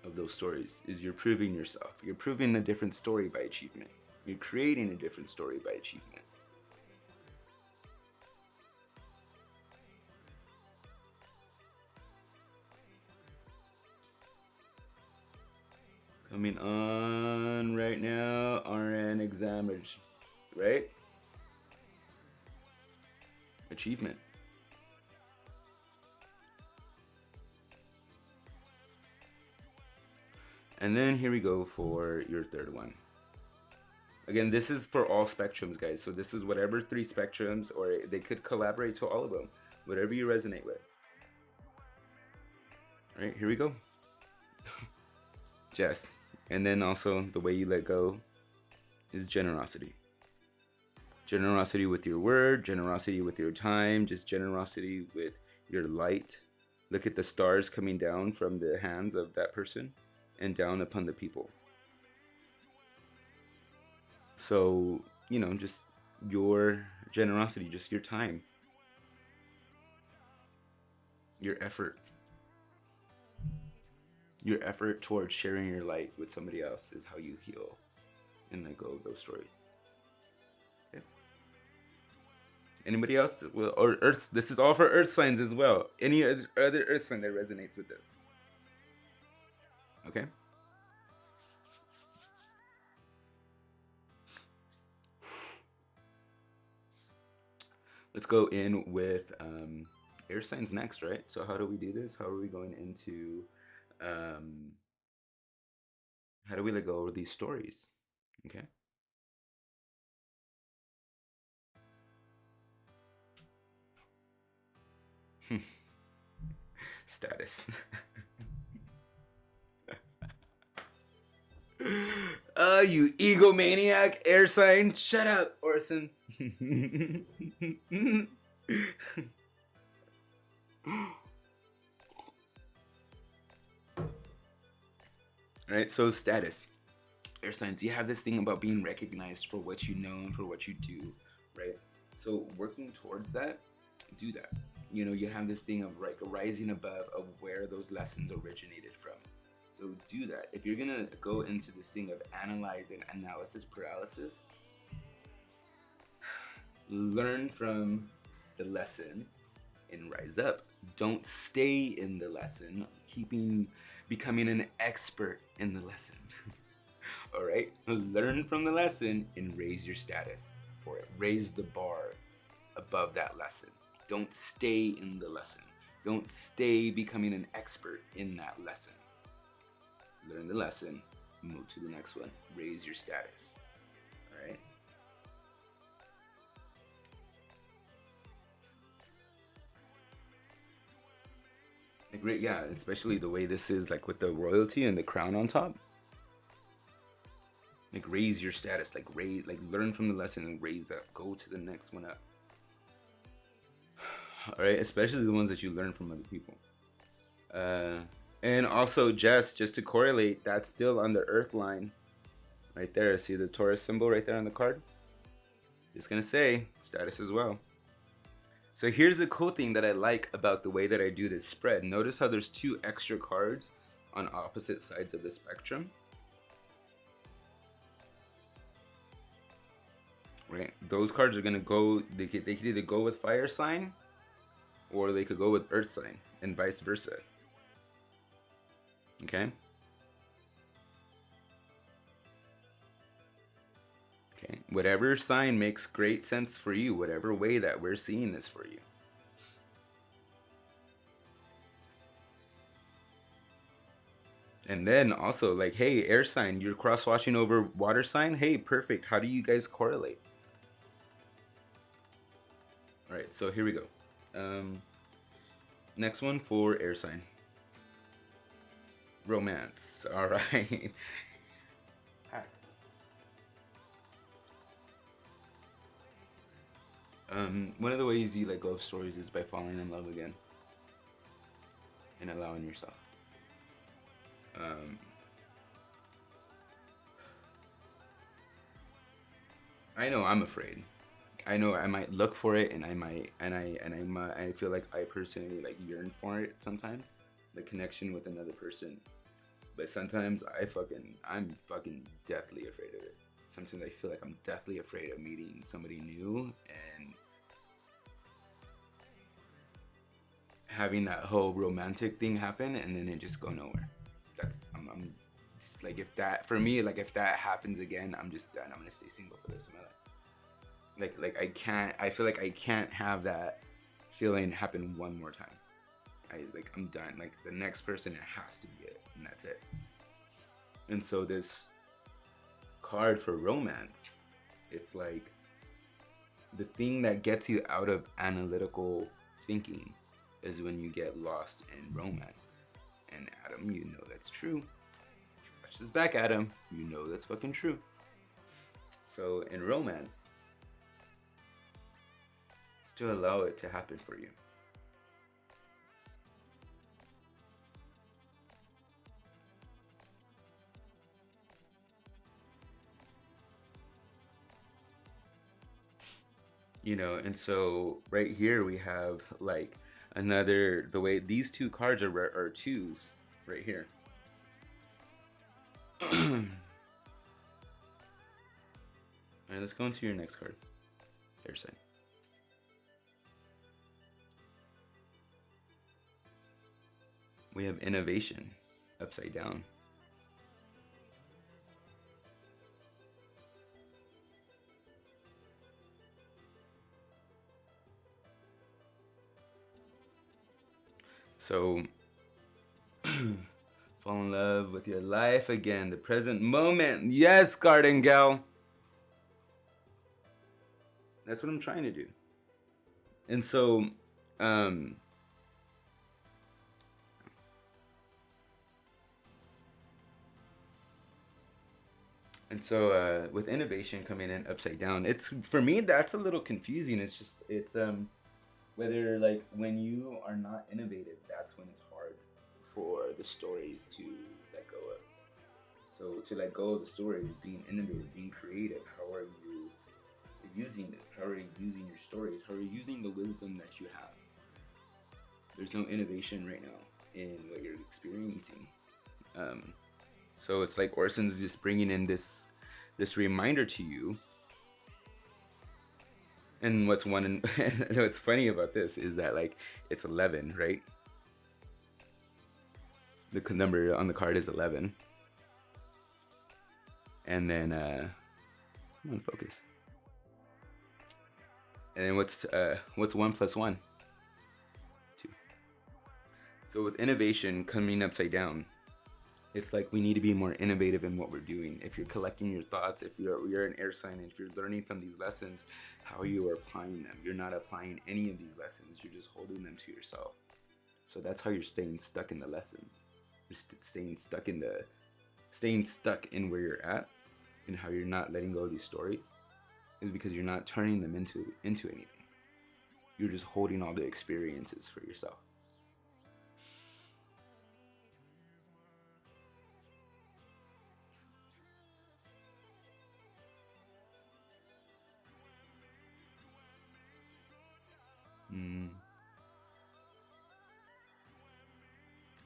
of those stories. Is you're proving yourself. You're proving a different story by achievement. You're creating a different story by achievement. Coming on right now, RN examiners, right? Achievement. And then here we go for your third one. Again, this is for all spectrums, guys. So this is whatever 3 spectrums, or they could collaborate to all of them. Whatever you resonate with. All right, here we go. Jess. And then also the way you let go is generosity. Generosity with your word, generosity with your time, just generosity with your light. Look at the stars coming down from the hands of that person and down upon the people. So, just your generosity, just your time, your effort. Your effort towards sharing your light with somebody else is how you heal and let go of those stories. Okay. Anybody else? Well, or Earth. This is all for Earth signs as well. Any other Earth sign that resonates with this? Okay. Let's go in with air signs next, right? So how do we do this? How are we going into how do we let go of these stories? Okay. Status. You egomaniac air sign. Shut up, Orson. Alright, so status. Air signs, you have this thing about being recognized for what you know and for what you do, right? So working towards that, do that. You have this thing of like rising above of where those lessons originated from. So do that. If you're gonna go into this thing of analyze and analysis paralysis, learn from the lesson and rise up. Don't stay in the lesson, becoming an expert in the lesson. All right, learn from the lesson and raise your status for it. Raise the bar above that lesson. Don't stay in the lesson. Don't stay becoming an expert in that lesson. Learn the lesson, move to the next one. Raise your status. All right. Great, yeah, especially the way this is, like with the royalty and the crown on top. Like raise your status, like learn from the lesson and raise up. Go to the next one up. All right, especially the ones that you learn from other people. And also just to correlate, that's still on the Earth line, right there. See the Taurus symbol right there on the card. Just gonna say status as well. So here's the cool thing that I like about the way that I do this spread. Notice how there's 2 extra cards on opposite sides of the spectrum. Right, those cards are gonna go. They could either go with fire sign, or they could go with earth sign, and vice versa. Okay. Okay. Whatever sign makes great sense for you, whatever way that we're seeing this for you. And then also, like, hey, air sign, you're cross watching over water sign. Hey, perfect. How do you guys correlate? All right, so here we go. Next one for air sign. Romance. All right. Hi. One of the ways you let go of stories is by falling in love again and allowing yourself. I know I'm afraid. I know I might look for it, and I feel like I personally like yearn for it sometimes, the connection with another person. But sometimes I'm fucking deathly afraid of it. Sometimes I feel like I'm deathly afraid of meeting somebody new and having that whole romantic thing happen, and then it just go nowhere. I'm just like, if that for me, like if that happens again, I'm just done. I'm gonna stay single for the rest of my life. Like I can't. I feel like I can't have that feeling happen one more time. I'm done. Like the next person, it has to be it, and that's it. And so this card for romance, it's like the thing that gets you out of analytical thinking is when you get lost in romance. And Adam, you know that's true. If you watch this back, Adam, you know that's fucking true. So in romance, it's to allow it to happen for you. You know, and so right here we have like another, the way these two cards are twos right here. Alright, let's go into your next card. Air sign. We have innovation upside down. So fall in love with your life again, the present moment. Yes, garden gal. That's what I'm trying to do. And so with innovation coming in upside down, it's, for me, that's a little confusing. It's whether, like, when you are not innovative, that's when it's hard for the stories to let go of. So to let go of the stories, being innovative, being creative, how are you using this? How are you using your stories? How are you using the wisdom that you have? There's no innovation right now in what you're experiencing. So it's like Orson's just bringing in this reminder to you. And what's funny about this is that, like, it's 11, right? The number on the card is 11. And then come on, focus. And then what's 1 plus 1? 2. So with innovation coming upside down, it's like we need to be more innovative in what we're doing. If you're collecting your thoughts, if you're an air sign, if you're learning from these lessons, how you are applying them. You're not applying any of these lessons. You're just holding them to yourself. So that's how you're staying stuck in the lessons. You're staying stuck in where you're at, and how you're not letting go of these stories is because you're not turning them into anything. You're just holding all the experiences for yourself.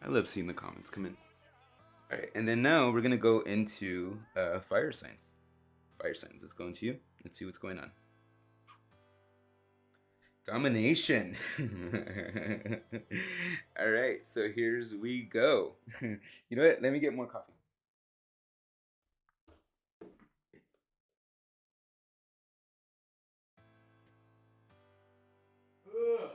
I love seeing the comments come in. All right, and then now we're gonna go into fire signs. Fire signs. Let's go into you. Let's see what's going on. Domination. All right, so here's we go. You know what? Let me get more coffee. Ugh.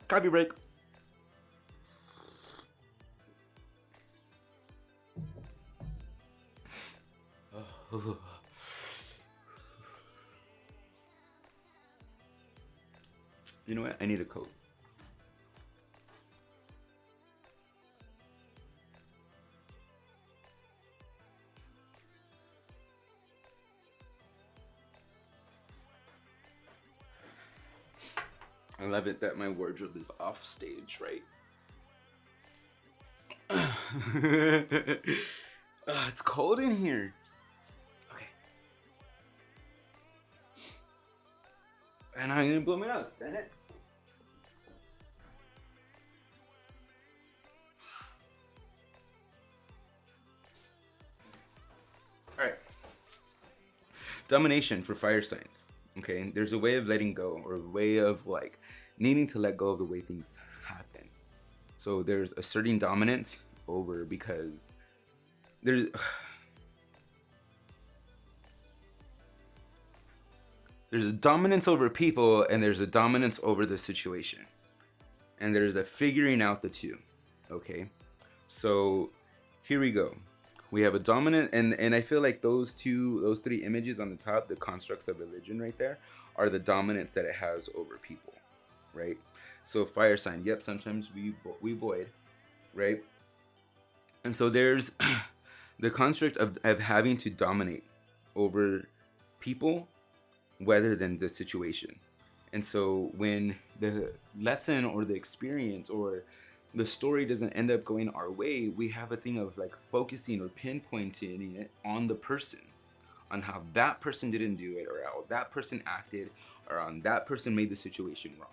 Coffee break. You know what? I need a coat. I love it that my wardrobe is off stage, right? It's cold in here. Okay. And I'm gonna blow my nose. Damn it. Alright. Domination for fire signs. Okay, there's a way of letting go, or a way of like needing to let go of the way things happen. So there's asserting dominance over, because there's a dominance over people, and there's a dominance over the situation, and there's a figuring out the two. Okay, so here we go. We have a dominant, and I feel like those three images on the top, the constructs of religion right there, are the dominance that it has over people, right? So fire sign, yep, sometimes we void, right? And so there's the construct of having to dominate over people rather than the situation. And so when the lesson or the experience or the story doesn't end up going our way, we have a thing of like focusing or pinpointing it on the person, on how that person didn't do it, or how that person acted, or on that person made the situation wrong.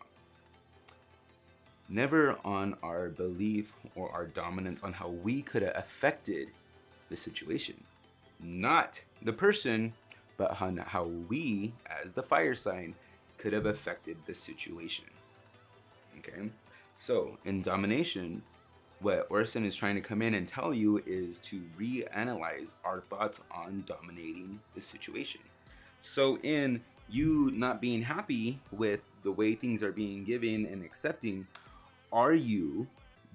Never on our belief or our dominance on how we could have affected the situation. Not the person, but on how we, as the fire sign, could have affected the situation. Okay? So, in domination, what Orson is trying to come in and tell you is to reanalyze our thoughts on dominating the situation. So, in you not being happy with the way things are being given and accepting, are you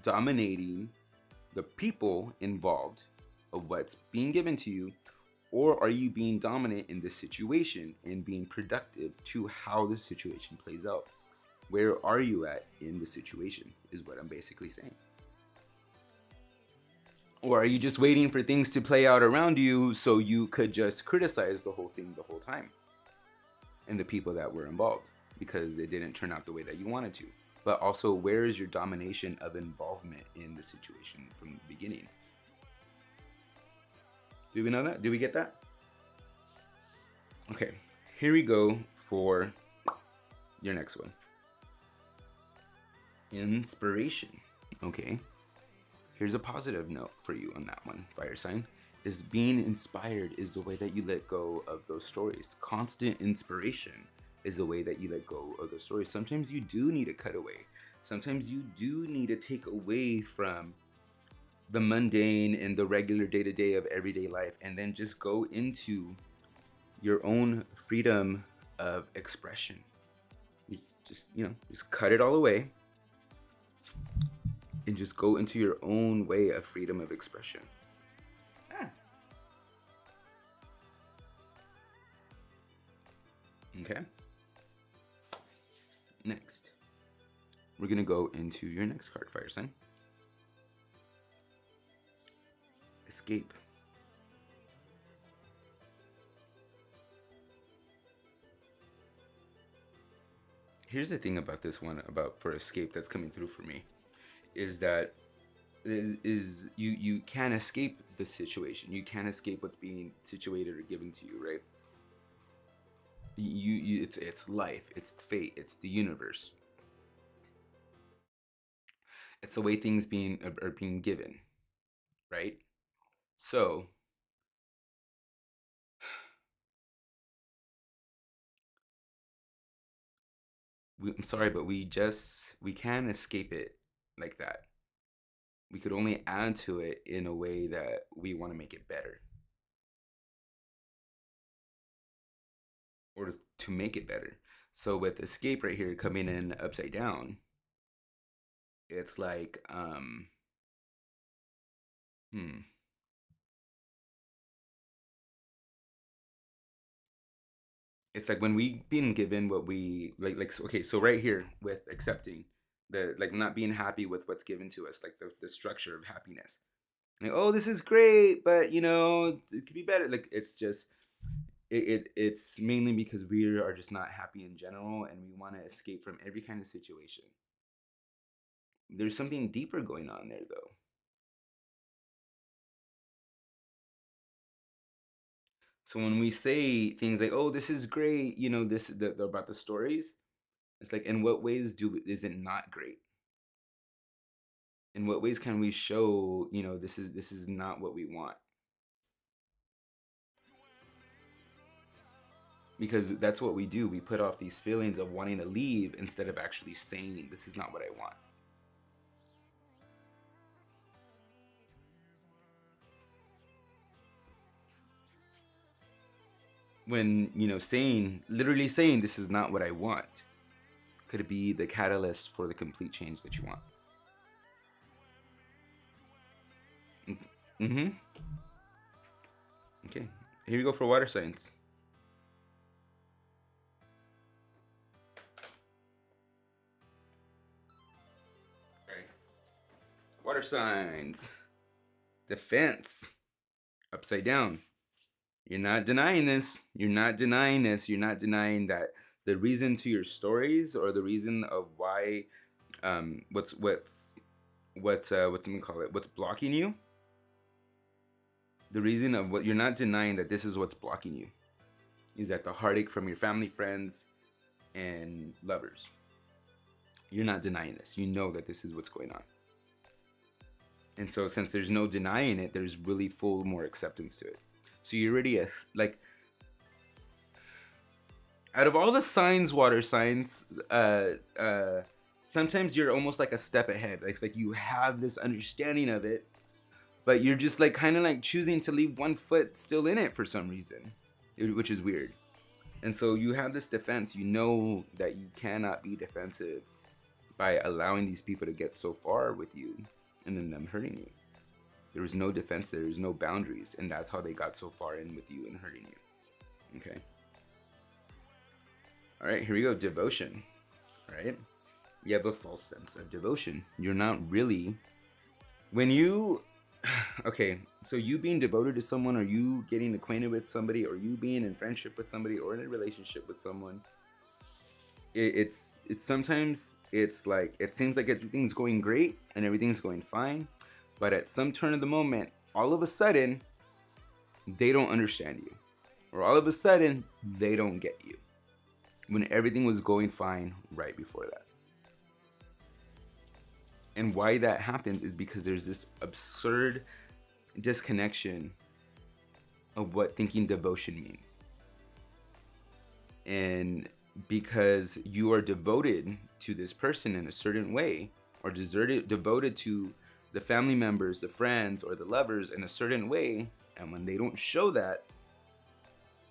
dominating the people involved of what's being given to you, or are you being dominant in the situation and being productive to how the situation plays out? Where are you at in the situation is what I'm basically saying. Or are you just waiting for things to play out around you so you could just criticize the whole thing the whole time and the people that were involved because it didn't turn out the way that you wanted to? But also, where is your domination of involvement in the situation from the beginning? Do we know that? Do we get that? Okay, here we go for your next one. Inspiration. Okay, here's a positive note for you on that one, fire sign. Is being inspired is the way that you let go of those stories. Constant inspiration is the way that you let go of the stories. Sometimes you do need a cutaway. Sometimes you do need to take away from the mundane and the regular day-to-day of everyday life, and then just go into your own freedom of expression. You just cut it all away and just go into your own way of freedom of expression. Okay. Next, we're gonna go into your next card, fire sign. Escape. Here's the thing about this one, about for escape that's coming through for me, is that you can't escape the situation. You can't escape what's being situated or given to you, right? It's life, it's fate, it's the universe. It's the way things are being given, right? So I'm sorry, but we can't escape it like that. We could only add to it in a way that we want to make it better, or to make it better. So with escape right here coming in upside down, it's like hmm it's like when we been given what we like okay, so right here with accepting the, like, not being happy with what's given to us, like the structure of happiness, like, oh, this is great, but it could be better. Like, it's just it's mainly because we are just not happy in general, and we want to escape from every kind of situation. There's something deeper going on there, though. So when we say things like, oh, this is great, about the stories, it's like, in what ways is it not great? In what ways can we show, this is not what we want? Because that's what we do. We put off these feelings of wanting to leave instead of actually saying, this is not what I want. When, literally saying, this is not what I want, could it be the catalyst for the complete change that you want? Mm-hmm. Okay. Here we go for water signs. Okay. Water signs. Defense. Upside down. You're not denying this. You're not denying this. You're not denying that the reason to your stories, or the reason of why, what's call it, what's blocking you. The reason of what you're not denying, that this is what's blocking you, is that the heartache from your family, friends, and lovers. You're not denying this. You know that this is what's going on. And so, since there's no denying it, there's really full more acceptance to it. So you're already like, out of all the signs, water signs, sometimes you're almost like a step ahead. Like, it's like you have this understanding of it, but you're just like kind of like choosing to leave one foot still in it for some reason, which is weird. And so you have this defense. You know that you cannot be defensive by allowing these people to get so far with you and then them hurting you. There was no defense, there was no boundaries, and that's how they got so far in with you and hurting you. Okay. All right, here we go. Devotion. All right. You have a false sense of devotion. You're not really, when you, okay, so you being devoted to someone, or you getting acquainted with somebody, or you being in friendship with somebody, or in a relationship with someone, it's sometimes it's like, it seems like everything's going great and everything's going fine, but at some turn of the moment, all of a sudden, they don't understand you, or all of a sudden, they don't get you, when everything was going fine right before that. And why that happens is because there's this absurd disconnection of what thinking devotion means. And because you are devoted to this person in a certain way, or devoted to the family members, the friends, or the lovers in a certain way, and when they don't show that,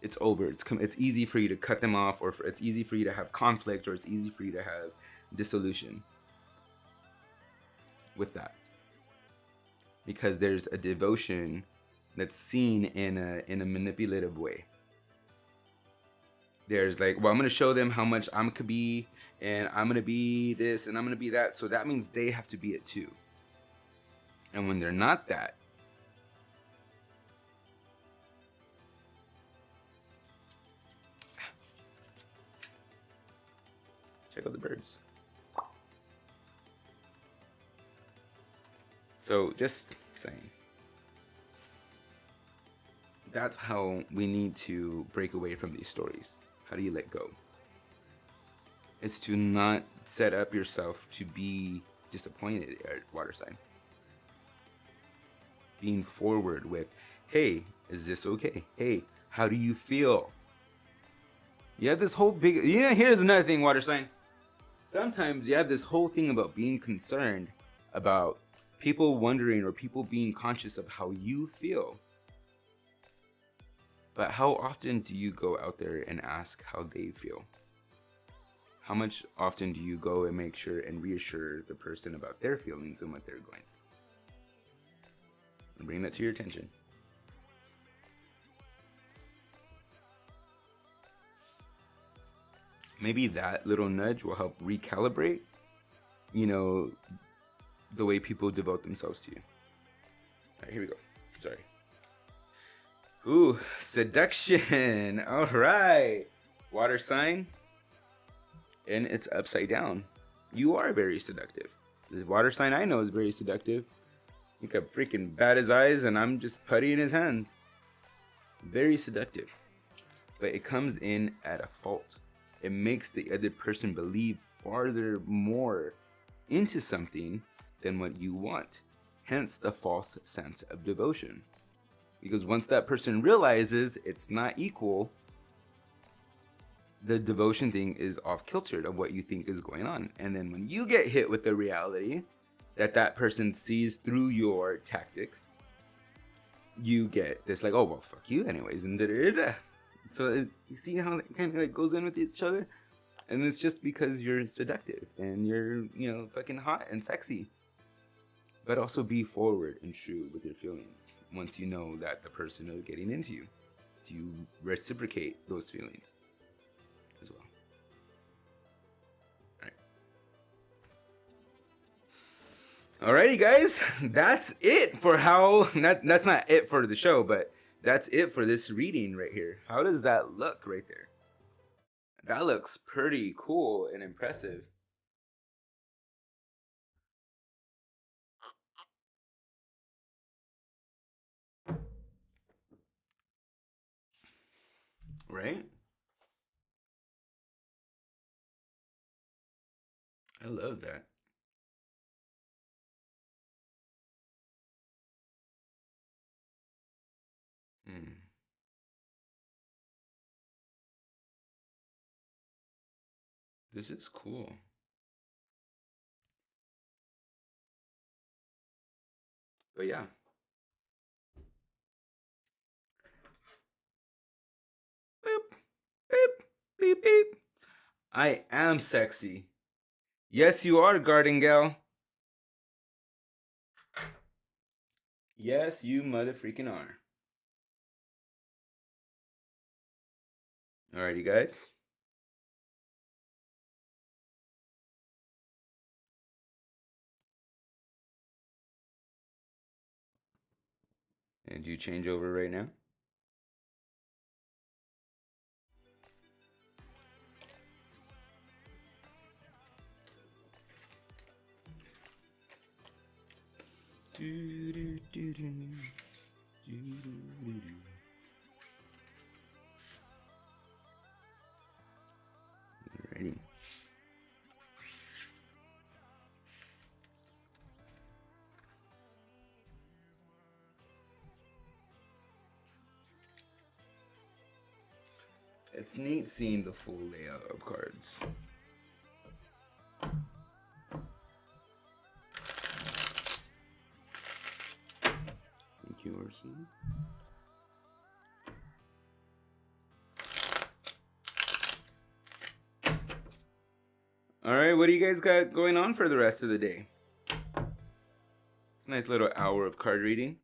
it's over. It's easy for you to cut them off, or it's easy for you to have conflict, or it's easy for you to have dissolution with that, because there's a devotion that's seen in a manipulative way. There's like, well, I'm gonna show them how much I could be, and I'm gonna be this, and I'm gonna be that, so that means they have to be it too. And when they're not that, Check out the birds. So just saying. That's how we need to break away from these stories. How do you let go? It's to not set up yourself to be disappointed at water sign. Being forward with, hey, is this okay? Hey, how do you feel? You have this whole big, here's another thing, water sign. Sometimes you have this whole thing about being concerned about people wondering or people being conscious of how you feel. But how often do you go out there and ask how they feel? How much often do you go and make sure and reassure the person about their feelings and what they're going? And bring that to your attention. Maybe that little nudge will help recalibrate, the way people devote themselves to you. All right, here we go. Sorry. Ooh, seduction. All right. Water sign. And it's upside down. You are very seductive. This water sign I know is very seductive. You got freaking bat his eyes and I'm just putty in his hands. Very seductive. But it comes in at a fault. It makes the other person believe farther more into something than what you want. Hence the false sense of devotion. Because once that person realizes it's not equal, the devotion thing is off kilter of what you think is going on. And then when you get hit with the reality that that person sees through your tactics, you get this like, oh, well, fuck you anyways. And da-da-da-da. So you see how it kind of like goes in with each other? And it's just because you're seductive and you're, fucking hot and sexy. But also be forward and true with your feelings once you know that the person is getting into you. Do you reciprocate those feelings as well? Alrighty, guys, that's it for that's not it for the show, but that's it for this reading right here. How does that look right there? That looks pretty cool and impressive. Right? I love that. This is cool. But yeah. Beep, beep, beep, beep. I am sexy. Yes, you are, garden gal. Yes, you mother freaking are. Alrighty, guys. And you change over right now? Alrighty. It's neat seeing the full layout of cards. Thank you, Archy. Alright, what do you guys got going on for the rest of the day? It's a nice little hour of card reading.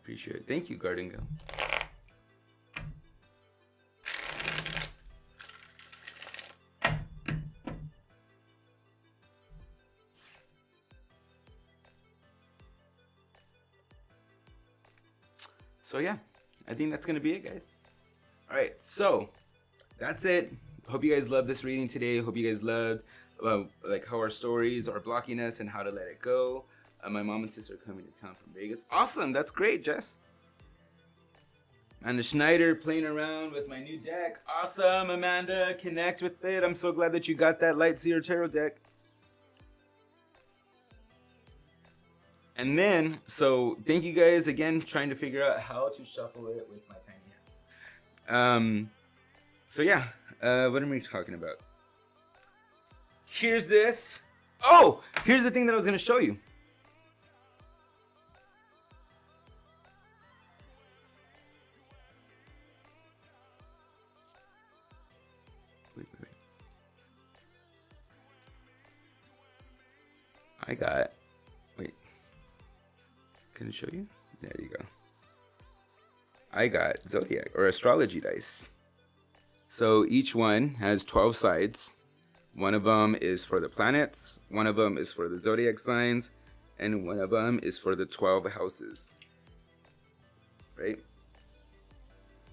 Appreciate it. Thank you, Garden Girl. So yeah, I think that's gonna be it, guys. All right, so that's it. Hope you guys loved this reading today. Hope you guys loved like how our stories are blocking us and how to let it go. My mom and sister are coming to town from Vegas. Awesome, that's great, Jess. Amanda Schneider playing around with my new deck. Awesome, Amanda, connect with it. I'm so glad that you got that Lightseer Tarot deck. And then, so thank you guys again, trying to figure out how to shuffle it with my tiny hands. So yeah, what am we talking about? Here's this. Oh, here's the thing that I was gonna show you. Wait. Wait, can I show you? There you go. I got zodiac or astrology dice. So each one has 12 sides. One of them is for the planets, one of them is for the zodiac signs, and one of them is for the 12 houses. Right?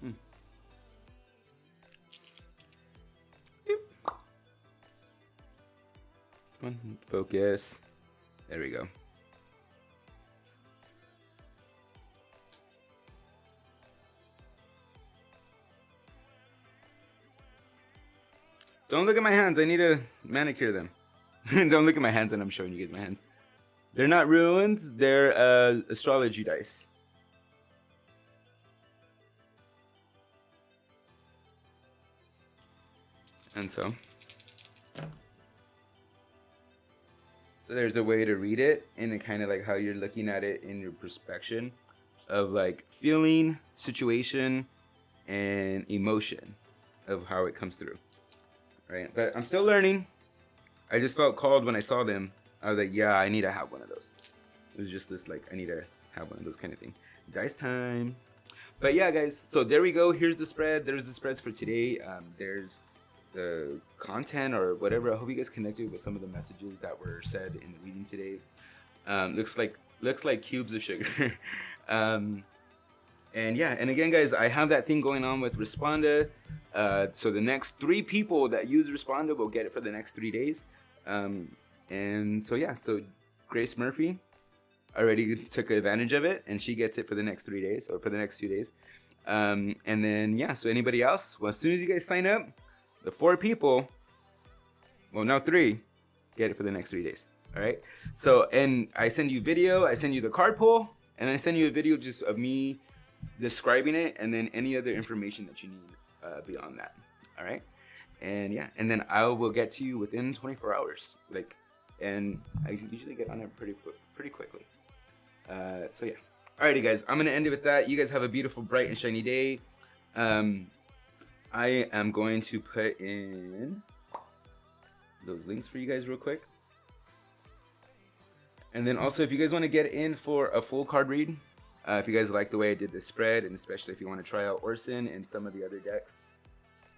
Come on, focus. There we go. Don't look at my hands. I need to manicure them. Don't look at my hands, and I'm showing you guys my hands. They're not ruins. They're astrology dice. And so there's a way to read it, and it kind of like how you're looking at it in your perspective of like feeling, situation, and emotion of how it comes through. Right, but I'm still learning. I just felt called when I saw them. I was like, yeah, I need to have one of those. It was just this like, I need to have one of those kind of thing. Dice time. But yeah, guys, so there we go. Here's the spread. There's the spreads for today. There's the content or whatever. I hope you guys connected with some of the messages that were said in the reading today. Looks like cubes of sugar. And yeah, and again, guys, I have that thing going on with Responda. So the next 3 people that use Responda will get it for the next 3 days. And so yeah, so Grace Murphy already took advantage of it, and she gets it for the next 3 days, or for the next 2 days. And then yeah, so anybody else, well, as soon as you guys sign up, the 4 people, well, now 3, get it for the next 3 days. All right. So, and I send you video, I send you the card pull, and I send you a video just of me describing it, and then any other information that you need beyond that. All right. And yeah, and then I will get to you within 24 hours. Like, and I usually get on it pretty quickly. So yeah. Alrighty, guys, I'm gonna end it with that. You guys have a beautiful, bright, and shiny day. I am going to put in those links for you guys real quick. And then also, if you guys want to get in for a full card read, if you guys like the way I did this spread, and especially if you want to try out Orson and some of the other decks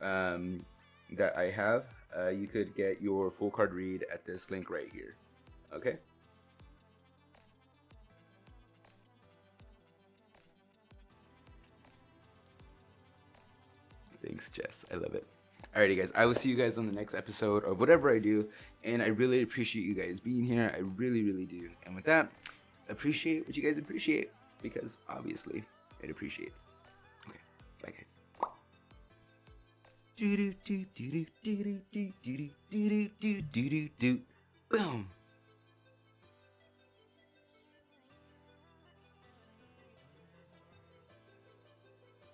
that I have, you could get your full card read at this link right here. Okay? Thanks, Jess. I love it. Alrighty, guys. I will see you guys on the next episode of whatever I do. And I really appreciate you guys being here. I really, really do. And with that, appreciate what you guys appreciate. Because obviously, it appreciates. Okay. Bye, guys. Boom.